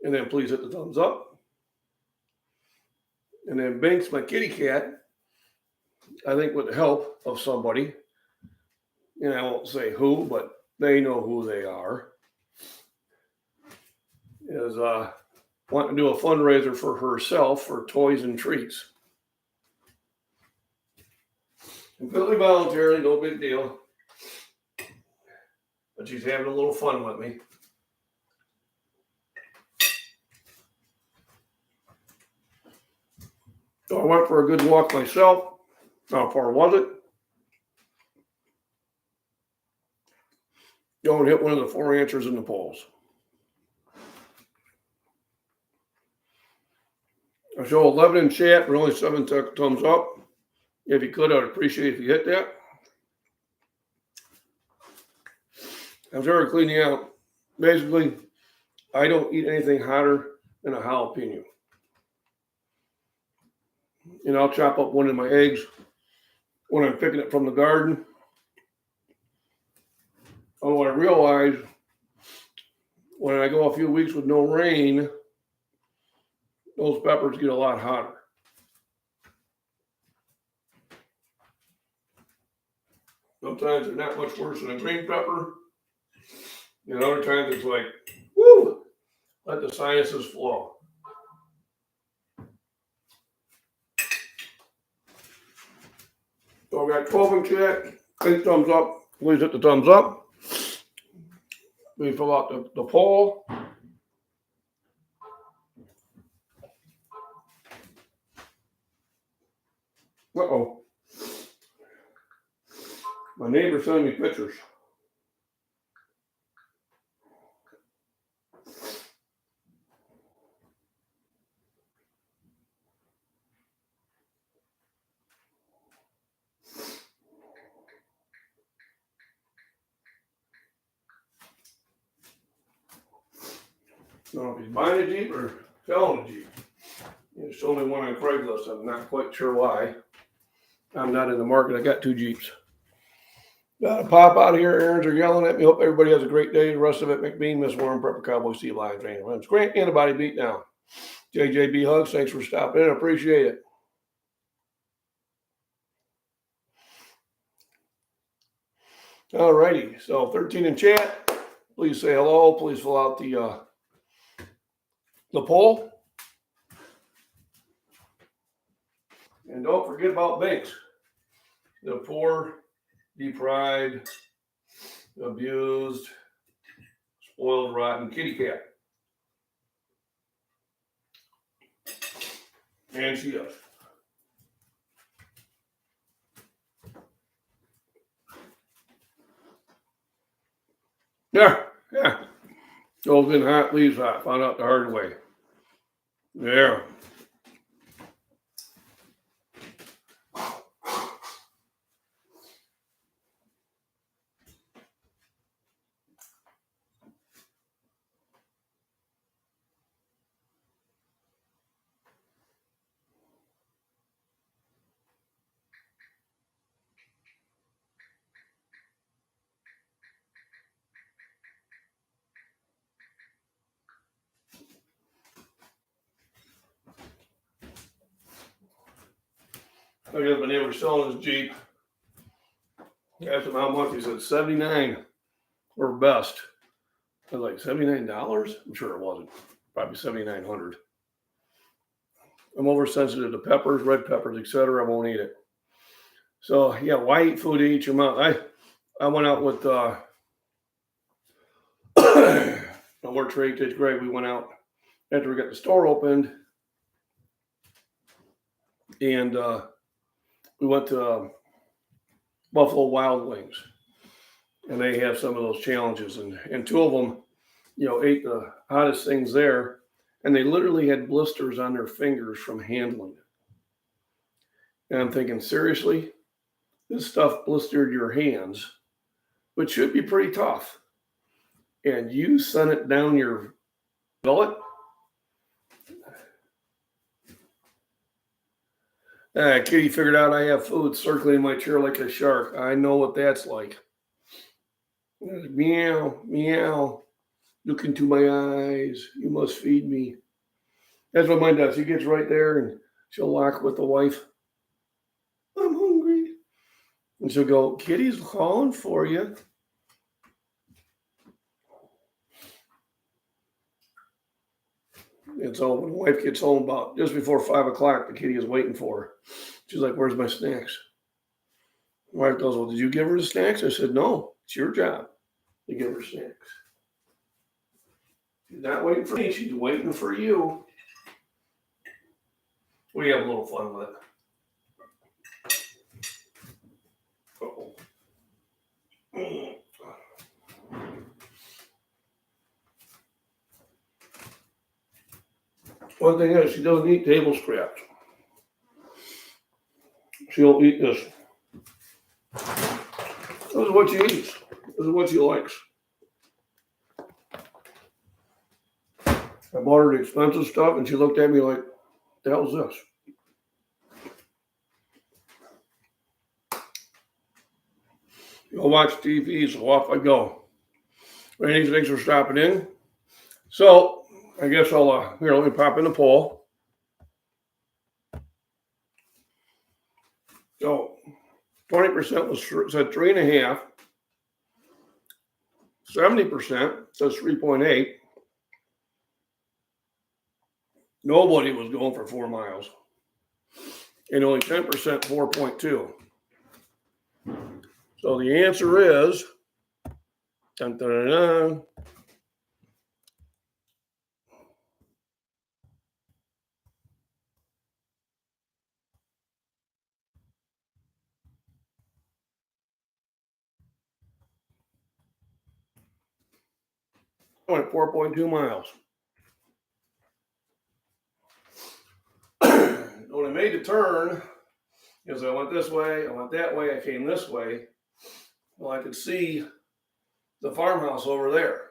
And then please hit the thumbs up. And then Binx, my kitty cat, I think with the help of somebody, and I won't say who, but they know who they are, is wanting to do a fundraiser for herself for toys and treats. Completely voluntarily, no big deal. But she's having a little fun with me. So I went for a good walk myself. How far was it? Go and hit one of the 4 answers in the polls. I show 11 in chat, but only 7 thumbs up. If you could, I'd appreciate if you hit that. I'm sorry cleaning out. Basically, I don't eat anything hotter than a jalapeno. And I'll chop up one of my eggs when I'm picking it from the garden. Oh, I realized when I go a few weeks with no rain, those peppers get a lot hotter. Sometimes they're not much worse than a green pepper. And other times it's like, woo, let the sinuses flow. So we got 12-inch yet. 8 thumbs up. Please hit the thumbs up. We fill out the poll. Uh-oh. My neighbor's sending me pictures. I don't know if he's buying a Jeep or selling a Jeep. It's only one on Craigslist. I'm not quite sure why. I'm not in the market. I got 2 Jeeps. Gotta pop out of here. Errands are yelling at me. Hope everybody has a great day. The rest of it, McBean, Miss Warren, Prepper Cowboy, Steve Lions, Rain Williams, Grant, Antibody Beat Down. JJB Hugs. Thanks for stopping in. Appreciate it. All righty. So 13 in chat. Please say hello. Please fill out the poll. And don't forget about Binx. The poor, deprived, abused, spoiled, rotten kitty cat. And she does. Yeah. Goes in hot, leaves hot. Found out the hard way. Yeah. I guess my neighbor selling his Jeep. I asked him how much. He said $79 or best. I was like, $79? I'm sure it wasn't. Probably $7,900. I'm oversensitive to peppers, red peppers, etc. I won't eat it. So yeah, why eat food to eat your mouth? I went out with I worked for 8 days grade. We went out after we got the store opened, and we went to Buffalo Wild Wings, and they have some of those challenges, and 2 of them, ate the hottest things there, and they literally had blisters on their fingers from handling it. And I'm thinking, seriously, this stuff blistered your hands, which should be pretty tough, and you sent it down your gullet? Kitty figured out I have food circling my chair like a shark. I know what that's like. Meow, meow. Look into my eyes. You must feed me. That's what mine does. She gets right there and she'll lock with the wife. I'm hungry. And she'll go, Kitty's calling for you. And so when the wife gets home about just before 5 o'clock, the kitty is waiting for her. She's like, where's my snacks? My wife goes, well, did you give her the snacks? I said, no, it's your job to give her snacks. She's not waiting for me. She's waiting for you. We have a little fun with it. Uh-oh. One thing is, she doesn't eat table scraps. She'll eat this. This is what she eats. This is what she likes. I bought her the expensive stuff, and she looked at me like, the hell's this? I'll watch TV, so off I go. Randy, thanks for stopping in. So, I guess I'll, let me pop in the poll. So, 20% said 3.5. 70% says 3.8. Nobody was going for 4 miles. And only 10% 4.2. So the answer is, dun, dun, dun, dun, 4.2 miles. When I made the turn, because I went this way, I went that way, I came this way, well, I could see the farmhouse over there.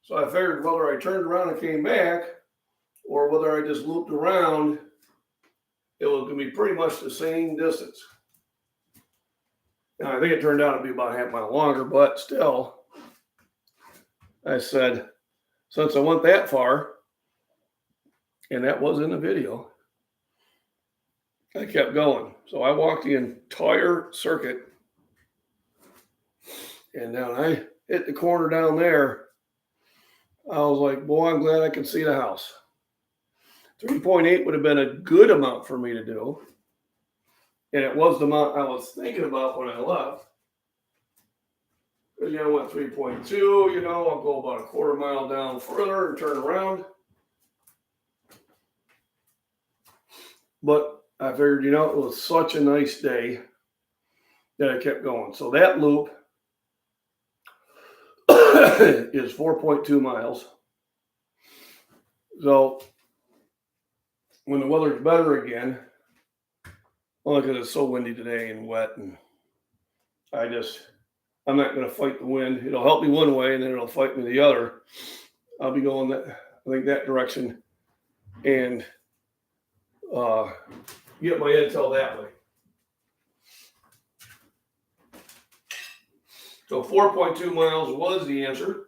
So I figured whether I turned around and came back, or whether I just looped around, it was going to be pretty much the same distance. Now, I think it turned out to be about a half mile longer, but still, I said, since I went that far, and that was in the video, I kept going. So I walked the entire circuit, and then I hit the corner down there. I was like, boy, I'm glad I can see the house. 3.8 would have been a good amount for me to do. And it was the amount I was thinking about when I left. Because, I went 3.2, I'll go about a quarter mile down further and turn around. But I figured, it was such a nice day that I kept going. So that loop is 4.2 miles. So when the weather's better again, only because it's so windy today and wet, and I'm not going to fight the wind. It'll help me one way, and then it'll fight me the other. I'll be going that direction, and get my intel that way. So 4.2 miles was the answer.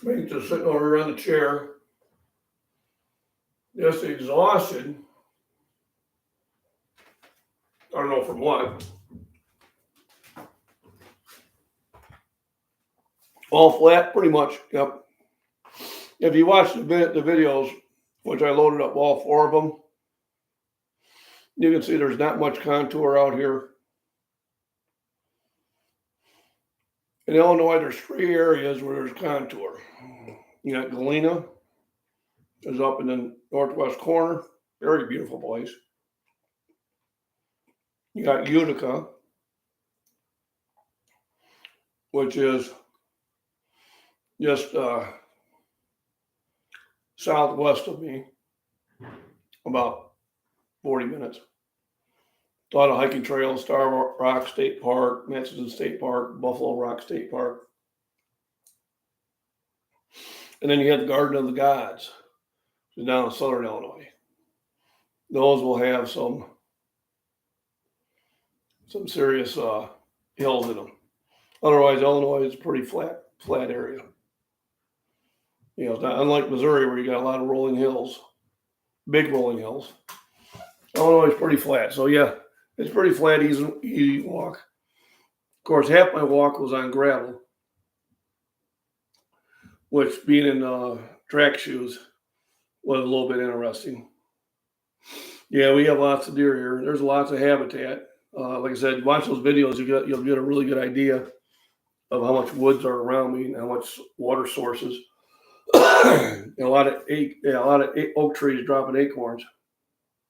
Binx just sitting over on the chair, just exhausted. I don't know from what. All flat, pretty much. Yep. If you watch the videos, which I loaded up all 4 of them, you can see there's not much contour out here. In Illinois, there's 3 areas where there's contour. You got Galena, is up in the northwest corner, very beautiful place. You got Utica, which is just southwest of me, about 40 minutes. A lot of hiking trails, Star Rock State Park, Matson State Park, Buffalo Rock State Park. And then you have the Garden of the Gods, which is down in southern Illinois. Those will have some serious hills in them. Otherwise, Illinois is a pretty flat area. It's not unlike Missouri where you got a lot of rolling hills, big rolling hills. Illinois is pretty flat. So yeah, it's pretty flat, easy walk. Of course, half my walk was on gravel, which being in track shoes was a little bit interesting. Yeah, we have lots of deer here. There's lots of habitat. Like I said, watch those videos, you'll get a really good idea of how much woods are around me and how much water sources. And a lot of oak trees dropping acorns.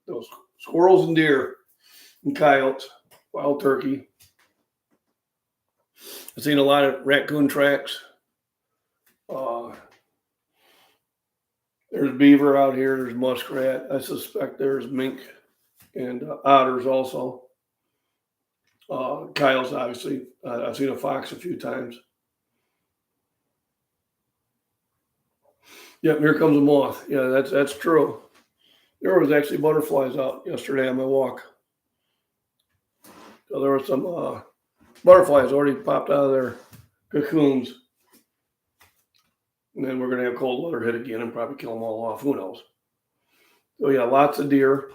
Those squirrels and deer and coyotes, wild turkey. I've seen a lot of raccoon tracks. There's beaver out here. There's muskrat. I suspect there's mink and otters also. Coyotes, obviously. I've seen a fox a few times. Yep, here comes a moth. Yeah, that's true. There was actually butterflies out yesterday on my walk. So there were some butterflies already popped out of their cocoons. And then we're going to have cold weather hit again and probably kill them all off. Who knows? So yeah, lots of deer.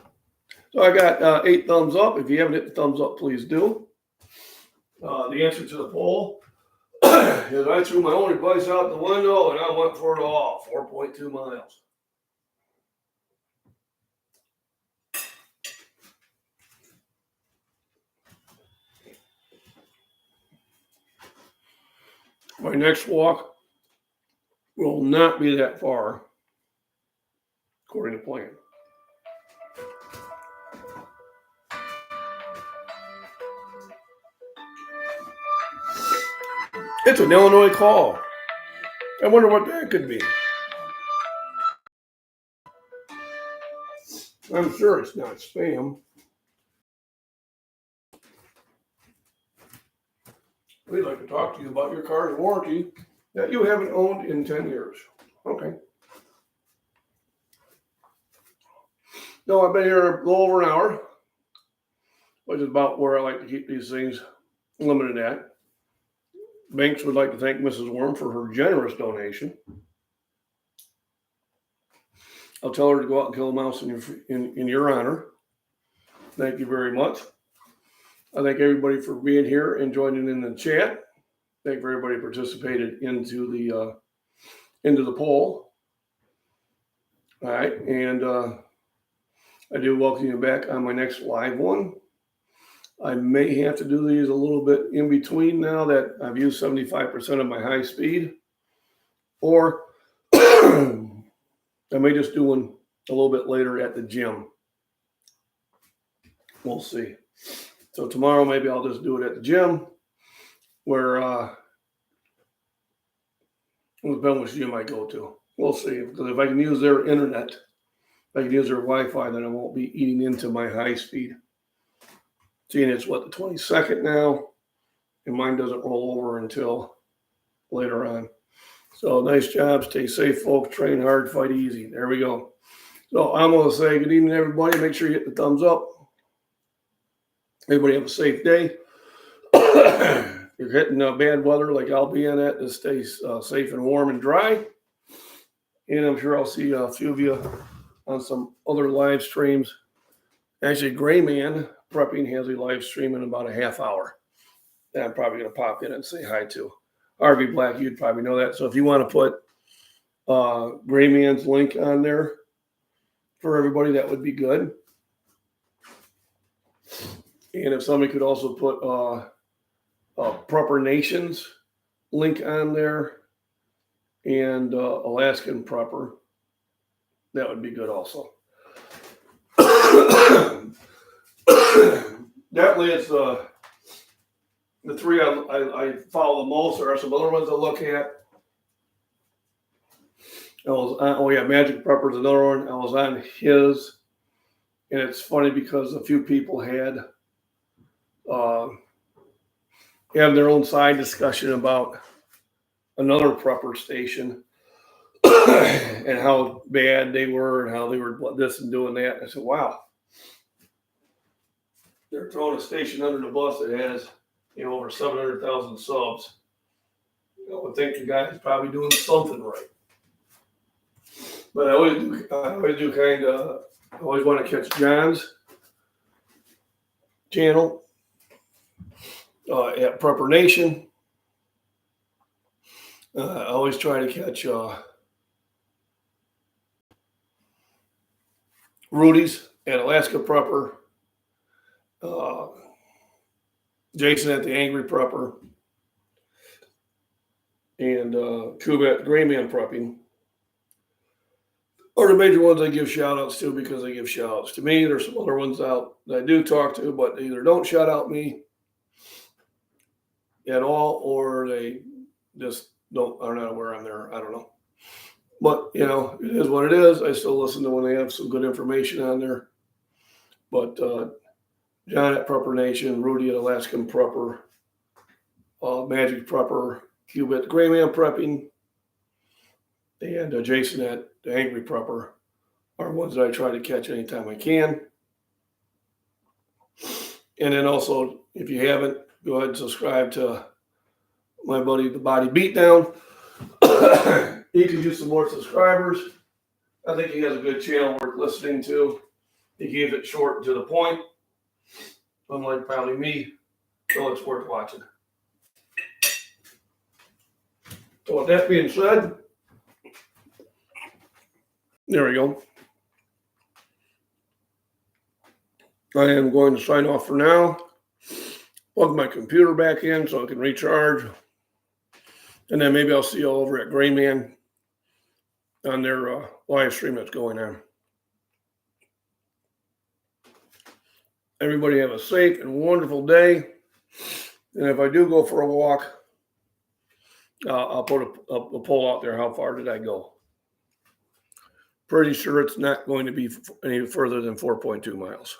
So I got 8 thumbs up. If you haven't hit the thumbs up, please do. The answer to the poll is I threw my own advice out the window and I went for it all. 4.2 miles. My next walk will not be that far, according to plan. It's an Illinois call. I wonder what that could be. I'm sure it's not spam. We'd like to talk to you about your car's warranty that you haven't owned in 10 years. Okay. No, I've been here a little over an hour, which is about where I like to keep these things limited at. Binx would like to thank Mrs. Worm for her generous donation. I'll tell her to go out and kill a mouse in your honor. Thank you very much. I thank everybody for being here and joining in the chat. Thank everybody who participated into the poll. All right, and I do welcome you back on my next live one. I may have to do these a little bit in between now that I've used 75% of my high speed, or I may just do one a little bit later at the gym. We'll see. So tomorrow, maybe I'll just do it at the gym, where depending which gym I go to. We'll see. Because if I can use their internet, if I can use their Wi-Fi, then I won't be eating into my high speed. Seeing it's what, the 22nd now, and mine doesn't roll over until later on. So nice job. Stay safe, folks. Train hard, fight easy. There we go. So I'm going to say good evening, everybody. Make sure you hit the thumbs up. Everybody have a safe day. If you're hitting bad weather like I'll be in it, just stay safe and warm and dry. And I'm sure I'll see a few of you on some other live streams. Actually, Gray Man Prepping has a live stream in about a half hour that I'm probably going to pop in and say hi to. RV Black, you'd probably know that. So if you want to put Gray Man's link on there for everybody, that would be good. And if somebody could also put Prepper Nation's link on there and Alaskan Prepper, that would be good also. Definitely, it's the three I follow the most. There are some other ones I look at. Magic Prepper's another one. I was on his, and it's funny because a few people had their own side discussion about another prepper station and how bad they were and how they were this and doing that. And I said, wow. They're throwing a station under the bus that has, over 700,000 subs. I would think the guy is probably doing something right. But I always want to catch John's channel at Prepper Nation. I always try to catch Rudy's at Alaska Prepper. Jason at the Angry Prepper, and Cuba at Gray Man Prepping are the major ones I give shout outs to because they give shout outs to me. There's some other ones out that I do talk to, but they either don't shout out me at all or they just are not aware I'm there. I don't know. But, it is what it is. I still listen to when they have some good information on there. But John at Prepper Nation, Rudy at Alaskan Prepper, Magic Prepper, Cube at Gray Man Prepping, and Jason at the Angry Prepper are ones that I try to catch anytime I can. And then also, if you haven't, go ahead and subscribe to my buddy, The Body Beatdown. He could use some more subscribers. I think he has a good channel worth listening to. He keeps it short and to the point. Unlike probably me, so it's worth watching. So with that being said, there we go. I am going to sign off for now. Plug my computer back in so I can recharge. And then maybe I'll see you all over at Gray Man on their live stream that's going on. Everybody have a safe and wonderful day. And if I do go for a walk, I'll put a poll out there. How far did I go? Pretty sure it's not going to be any further than 4.2 miles.